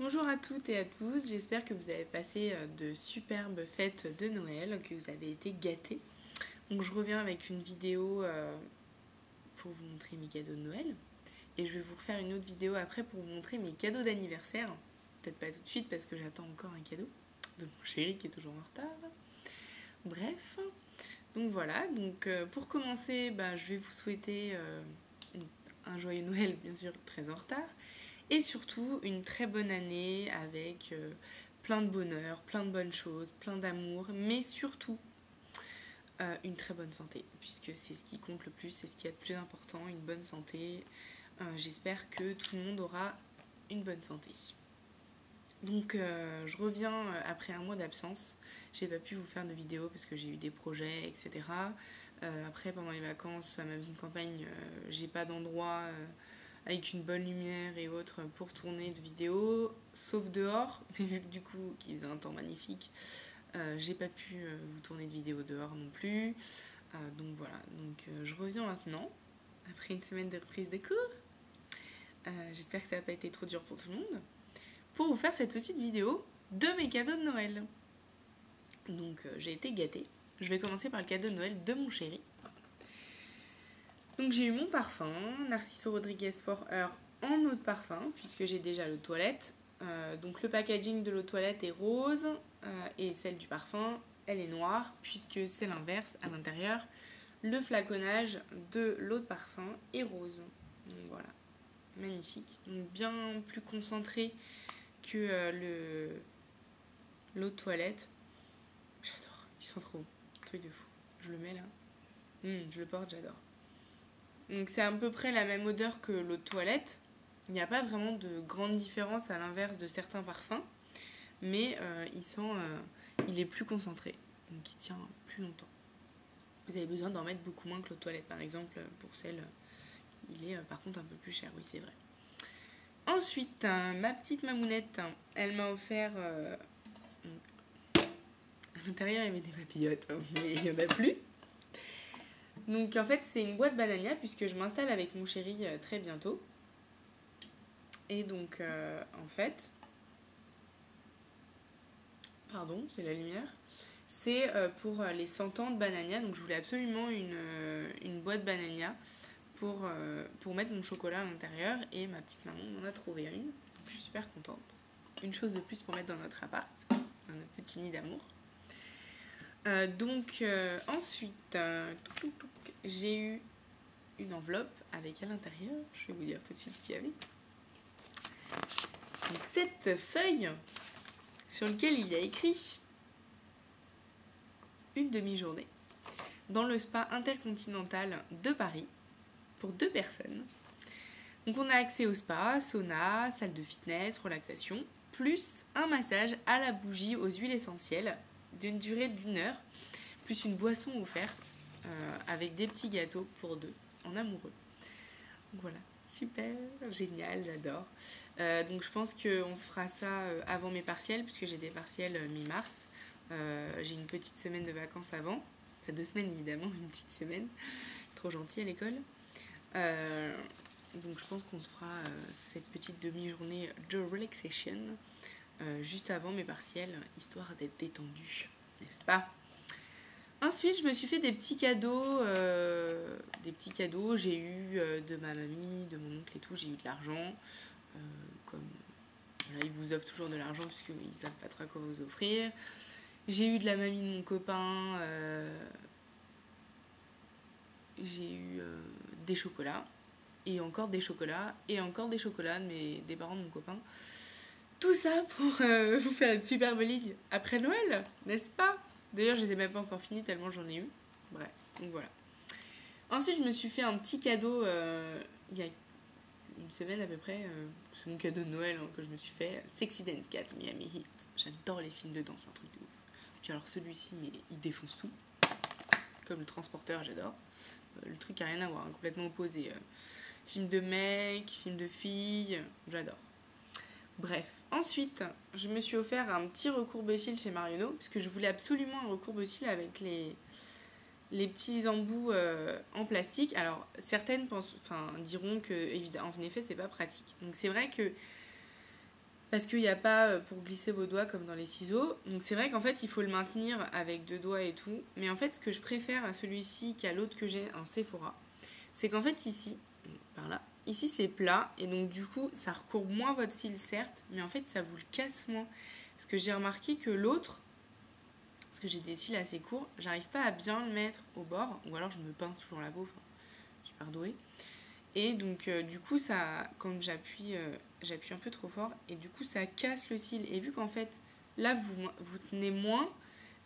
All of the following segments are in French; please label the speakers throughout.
Speaker 1: Bonjour à toutes et à tous, j'espère que vous avez passé de superbes fêtes de Noël, que vous avez été gâtés. Donc je reviens avec une vidéo pour vous montrer mes cadeaux de Noël. Et je vais vous refaire une autre vidéo après pour vous montrer mes cadeaux d'anniversaire. Peut-être pas tout de suite parce que j'attends encore un cadeau de mon chéri qui est toujours en retard. Bref, donc voilà, donc pour commencer, je vais vous souhaiter un joyeux Noël, bien sûr, très en retard. Et surtout une très bonne année avec plein de bonheur, plein de bonnes choses, plein d'amour, mais surtout une très bonne santé, puisque c'est ce qui compte le plus, c'est ce qui est le plus important, une bonne santé. J'espère que tout le monde aura une bonne santé. Donc je reviens après un mois d'absence. J'ai pas pu vous faire de vidéo parce que j'ai eu des projets, etc. Après, pendant les vacances à ma vie de campagne, j'ai pas d'endroit avec une bonne lumière et autres pour tourner de vidéos, sauf dehors. Mais vu que du coup, qu'il faisait un temps magnifique, j'ai pas pu vous tourner de vidéos dehors non plus. Donc voilà, donc je reviens maintenant, après une semaine de reprise des cours. J'espère que ça n'a pas été trop dur pour tout le monde. Pour vous faire cette petite vidéo de mes cadeaux de Noël. Donc j'ai été gâtée. Je vais commencer par le cadeau de Noël de mon chéri. Donc j'ai eu mon parfum, Narciso Rodriguez For Her en eau de parfum, puisque j'ai déjà l'eau de toilette. Donc le packaging de l'eau de toilette est rose et celle du parfum, elle est noire, puisque c'est l'inverse à l'intérieur. Le flaconnage de l'eau de parfum est rose. Donc voilà, magnifique. Donc bien plus concentré que l'eau de toilette. J'adore, ils sont trop bons. Truc de fou. Je le mets là. Je le porte, j'adore. Donc c'est à peu près la même odeur que l'eau de toilette. Il n'y a pas vraiment de grande différence à l'inverse de certains parfums, mais il est plus concentré, donc il tient plus longtemps. Vous avez besoin d'en mettre beaucoup moins que l'eau de toilette, par exemple, pour celle, il est par contre un peu plus cher, oui c'est vrai. Ensuite, ma petite mamounette, elle m'a offert... à l'intérieur il y avait des papillotes, mais il n'y en a plus. Donc en fait c'est une boîte Banania puisque je m'installe avec mon chéri très bientôt. Et donc en fait, pardon, c'est la lumière, c'est pour les 100 ans de Banania. Donc je voulais absolument une boîte Banania pour mettre mon chocolat à l'intérieur. Et ma petite maman m'en a trouvé une. Donc je suis super contente. Une chose de plus pour mettre dans notre appart, dans notre petit nid d'amour. Ensuite, j'ai eu une enveloppe avec à l'intérieur, je vais vous dire tout de suite ce qu'il y avait. Donc, cette feuille sur laquelle il y a écrit une demi-journée dans le spa intercontinental de Paris pour 2 personnes. Donc on a accès au spa, sauna, salle de fitness, relaxation, plus un massage à la bougie aux huiles essentielles d'une durée d'1 heure, plus une boisson offerte avec des petits gâteaux pour 2 en amoureux. Donc voilà, super, génial, j'adore. Donc je pense qu'on se fera ça avant mes partiels, puisque j'ai des partiels mi-mars. J'ai une petite semaine de vacances avant. Pas 2 semaines évidemment, une petite semaine. Trop gentil à l'école. Donc je pense qu'on se fera cette petite demi-journée de relaxation juste avant mes partiels, histoire d'être détendue, n'est-ce pas? Ensuite, je me suis fait des petits cadeaux. J'ai eu de ma mamie, de mon oncle et tout, j'ai eu de l'argent. Comme voilà, ils vous offrent toujours de l'argent parce qu'ils ne savent pas trop quoi vous offrir. J'ai eu de la mamie de mon copain. J'ai eu des chocolats. Et encore des chocolats. Et encore des chocolats des parents de mon copain. Tout ça pour vous faire une superbe ligne après Noël, n'est-ce pas? D'ailleurs, je les ai même pas encore finis tellement j'en ai eu. Bref, donc voilà. Ensuite, je me suis fait un petit cadeau il y a une semaine à peu près. C'est mon cadeau de Noël que je me suis fait. Sexy Dance 4 Miami Heat. J'adore les films de danse, c'est un truc de ouf. Puis alors celui-ci, mais il défonce tout. Comme le transporteur, j'adore. Le truc a rien à voir, complètement opposé. Film de mec, film de fille, j'adore. Bref, ensuite, je me suis offert un petit recourbe-cils chez Marionneau, parce que je voulais absolument un recourbe-cils avec les petits embouts en plastique. Alors, certaines diront que, évidemment, en effet, c'est pas pratique. Donc, c'est vrai que parce qu'il n'y a pas pour glisser vos doigts comme dans les ciseaux. Donc c'est vrai qu'en fait il faut le maintenir avec 2 doigts et tout. Mais en fait ce que je préfère à celui-ci qu'à l'autre que j'ai, un Sephora, c'est qu'en fait ici, par là, ici c'est plat et donc du coup ça recourbe moins votre cil certes, mais en fait ça vous le casse moins. Parce que j'ai remarqué que l'autre, parce que j'ai des cils assez courts, j'arrive pas à bien le mettre au bord, ou alors je me pince toujours la peau, enfin, super douée. Et donc du coup ça, quand j'appuie un peu trop fort, et du coup ça casse le cil. Et vu qu'en fait là vous tenez moins,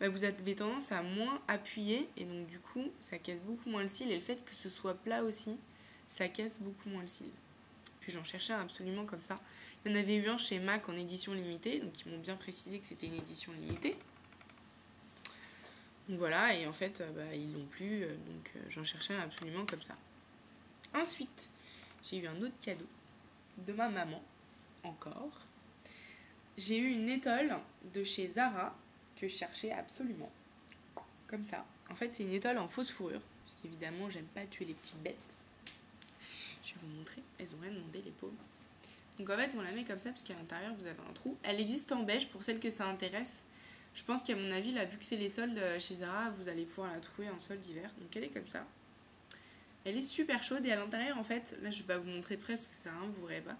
Speaker 1: bah, vous avez tendance à moins appuyer, et donc du coup ça casse beaucoup moins le cil. Et le fait que ce soit plat aussi, ça casse beaucoup moins le cil. Puis j'en cherchais un absolument comme ça. Il y en avait eu un chez MAC en édition limitée, donc ils m'ont bien précisé que c'était une édition limitée. Donc voilà, et en fait bah, ils l'ont plus, donc j'en cherchais un absolument comme ça. Ensuite, j'ai eu un autre cadeau de ma maman, encore. J'ai eu une étole de chez Zara que je cherchais absolument. Comme ça. En fait, c'est une étole en fausse fourrure, parce qu'évidemment, j'aime pas tuer les petites bêtes. Je vais vous montrer. Elles ont rien demandé, les pauvres. Donc en fait, on la met comme ça, parce qu'à l'intérieur, vous avez un trou. Elle existe en beige, pour celles que ça intéresse. Je pense qu'à mon avis, là, vu que c'est les soldes chez Zara, vous allez pouvoir la trouver en solde d'hiver. Donc elle est comme ça. Elle est super chaude et à l'intérieur, en fait, là je vais pas vous montrer de près parce que ça sert à rien, vous verrez pas.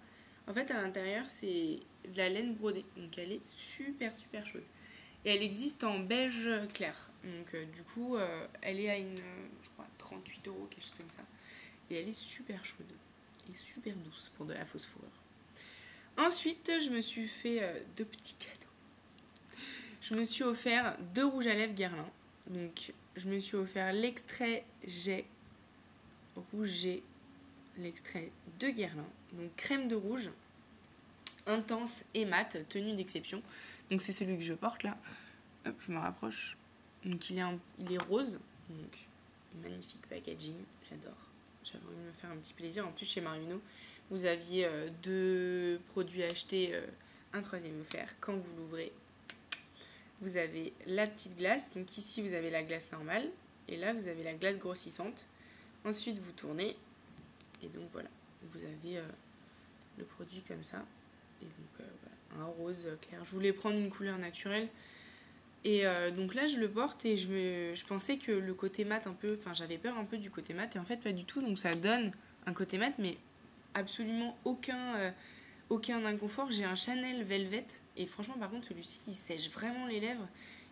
Speaker 1: En fait, à l'intérieur, c'est de la laine brodée. Donc elle est super super chaude. Et elle existe en beige clair. Donc du coup, elle est à je crois, 38 €, quelque chose comme ça. Et elle est super chaude. Et super douce pour de la fausse fourrure. Ensuite, je me suis fait 2 petits cadeaux. Je me suis offert 2 rouges à lèvres Guerlain. Donc je me suis offert l'extrait Jet rouge, l'extrait de Guerlain, donc crème de rouge intense et mat, tenue d'exception. Donc c'est celui que je porte là. Hop, je me rapproche. Donc il est rose, donc magnifique packaging, j'adore. J'avais envie de me faire un petit plaisir. En plus chez Marionneau, vous aviez 2 produits achetés, un 3e offert. Quand vous l'ouvrez, vous avez la petite glace. Donc ici vous avez la glace normale et là vous avez la glace grossissante. Ensuite, vous tournez et donc voilà, vous avez le produit comme ça. Et donc voilà, un rose clair. Je voulais prendre une couleur naturelle. Et donc là, je le porte et je pensais que le côté mat un peu... Enfin, j'avais peur un peu du côté mat et en fait, pas du tout. Donc ça donne un côté mat, mais absolument aucun inconfort. J'ai un Chanel Velvet et franchement, par contre, celui-ci, il sèche vraiment les lèvres.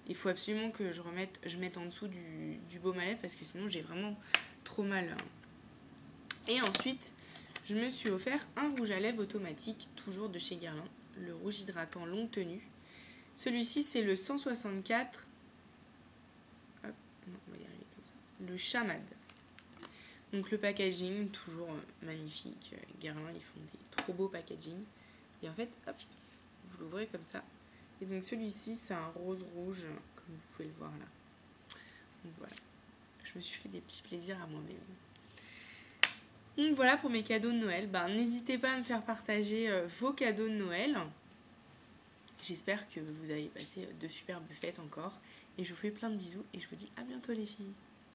Speaker 1: Il faut absolument que je mette en dessous du baume à lèvres parce que sinon, j'ai vraiment trop mal. Et ensuite, je me suis offert un rouge à lèvres automatique, toujours de chez Guerlain, le rouge hydratant longue tenue. Celui-ci, c'est le 164. Hop, non, on va y arriver comme ça. Le Chamad. Donc le packaging, toujours magnifique. Guerlain, ils font des trop beaux packaging. Et en fait, hop, vous l'ouvrez comme ça. Et donc celui-ci, c'est un rose rouge, comme vous pouvez le voir là. Donc voilà. Je me suis fait des petits plaisirs à moi-même. Donc voilà pour mes cadeaux de Noël. N'hésitez pas à me faire partager vos cadeaux de Noël. J'espère que vous avez passé de superbes fêtes encore. Et je vous fais plein de bisous et je vous dis à bientôt les filles.